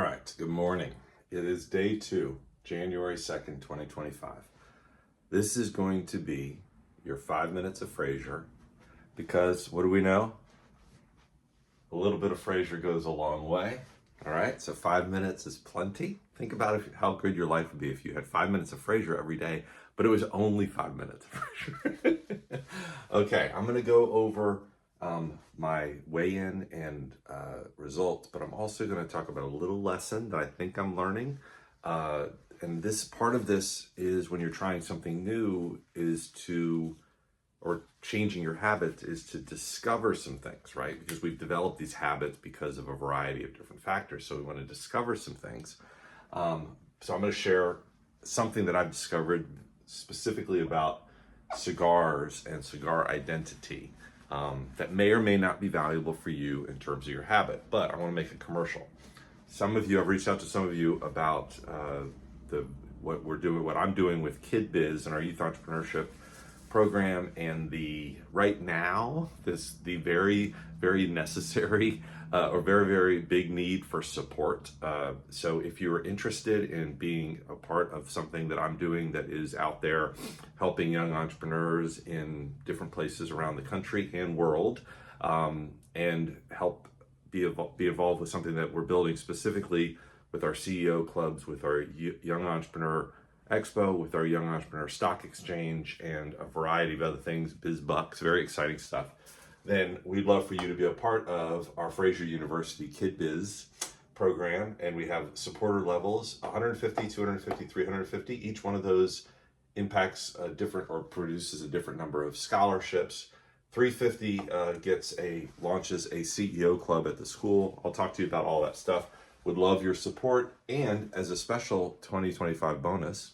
right, good morning. It is day 2, January 2nd, 2025. This is going to be your 5 minutes of Frasier because what do we know? A little bit of Frasier goes a long way. All right, so 5 minutes is plenty. Think about how good your life would be if you had 5 minutes of Frasier every day, but it was only 5 minutes of Frasier. Okay, I'm going to go over my weigh-in and results, but I'm also going to talk about a little lesson that I think I'm learning. And this part of this is when you're trying something new or changing your habits is to discover some things, right? Because we've developed these habits because of a variety of different factors. So we want to discover some things. So I'm going to share something that I've discovered specifically about cigars and cigar identity that may or may not be valuable for you in terms of your habit, but I want to make a commercial. I've reached out to some of you about what I'm doing with Kid Biz and our youth entrepreneurship program, and the very, very necessary or very, very big need for support. So if you're interested in being a part of something that I'm doing that is out there helping young entrepreneurs in different places around the country and world, and help be involved with something that we're building specifically with our CEO clubs, with our Young Entrepreneur Expo, with our Young Entrepreneur Stock Exchange, and a variety of other things, BizBucks, very exciting stuff, then we'd love for you to be a part of our Frasier University Kid Biz program. And we have supporter levels, 150, 250, 350. Each one of those impacts a different or produces a different number of scholarships. 350 launches a CEO club at the school. I'll talk to you about all that stuff. Would love your support. And as a special 2025 bonus,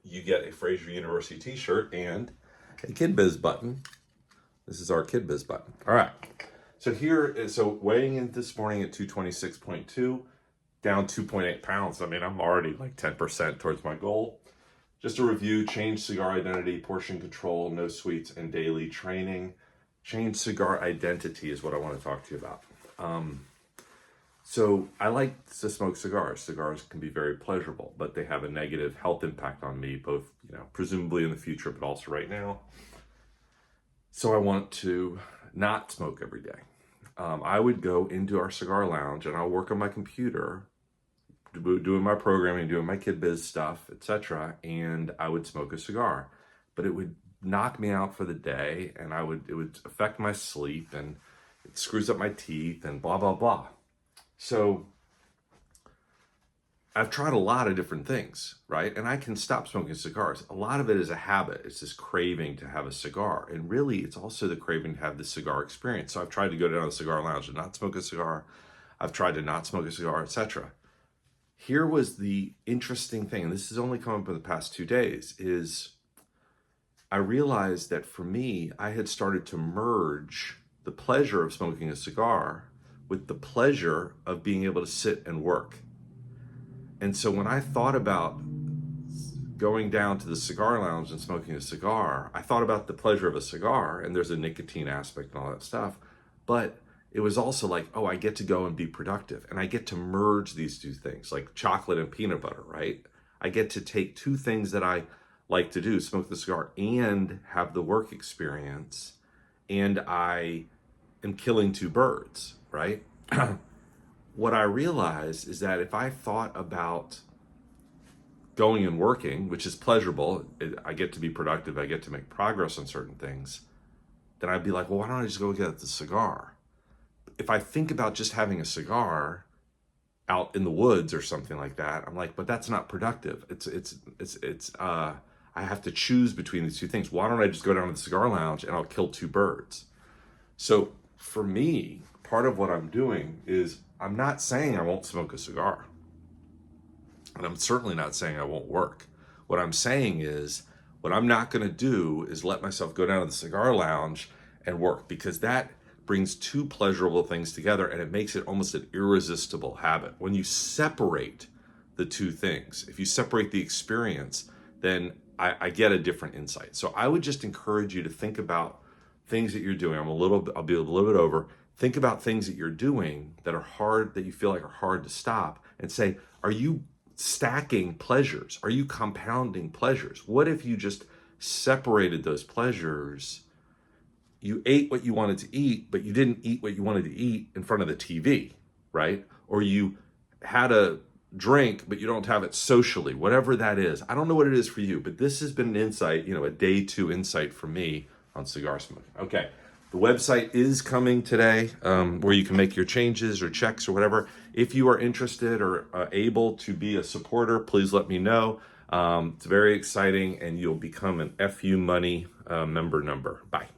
you get a Frasier University t-shirt and a Kid Biz button. This is our Kid Biz button. All right. So weighing in this morning at 226.2, down 2.8 pounds. I mean, I'm already like 10% towards my goal. Just a review: change cigar identity, portion control, no sweets, and daily training. Change cigar identity is what I want to talk to you about. So I like to smoke cigars. Cigars can be very pleasurable, but they have a negative health impact on me, both, presumably in the future, but also right now. So I want to not smoke every day. I would go into our cigar lounge and I'll work on my computer, doing my programming, doing my Kid Biz stuff, etc. And I would smoke a cigar, but it would knock me out for the day, and it would affect my sleep, and it screws up my teeth, and blah blah blah. So I've tried a lot of different things, right? And I can stop smoking cigars. A lot of it is a habit. It's this craving to have a cigar. And really, it's also the craving to have the cigar experience. So I've tried to go down to the cigar lounge and not smoke a cigar. I've tried to not smoke a cigar, etc. Here was the interesting thing, and this has only come up in the past 2 days, is I realized that for me, I had started to merge the pleasure of smoking a cigar with the pleasure of being able to sit and work. And so when I thought about going down to the cigar lounge and smoking a cigar, I thought about the pleasure of a cigar, and there's a nicotine aspect and all that stuff, but it was also like, oh, I get to go and be productive, and I get to merge these two things, like chocolate and peanut butter, right? I get to take two things that I like to do, smoke the cigar and have the work experience, and I am killing two birds, right? What I realized is that if I thought about going and working, which is pleasurable, I get to be productive, I get to make progress on certain things, then I'd be like, well, why don't I just go get the cigar? If I think about just having a cigar out in the woods or something like that, I'm like, but that's not productive. I have to choose between these two things. Why don't I just go down to the cigar lounge and I'll kill two birds? So for me, part of what I'm doing is I'm not saying I won't smoke a cigar. And I'm certainly not saying I won't work. What I'm saying is, what I'm not going to do is let myself go down to the cigar lounge and work, because that brings two pleasurable things together and it makes it almost an irresistible habit. When you separate the two things, if you separate the experience, then I get a different insight. So I would just encourage you to think about things that you're doing. I'll be a little bit over. think about things that you're doing that are hard, that you feel like are hard to stop, and say, are you stacking pleasures? Are you compounding pleasures? What if you just separated those pleasures? You ate what you wanted to eat, but you didn't eat what you wanted to eat in front of the TV, right? Or you had a drink, but you don't have it socially, whatever that is. I don't know what it is for you, but this has been an insight, a day 2 insight for me on cigar smoking. Okay. The website is coming today, where you can make your changes or checks or whatever. If you are interested or able to be a supporter, please let me know. It's very exciting, and you'll become an FU Money member. Bye.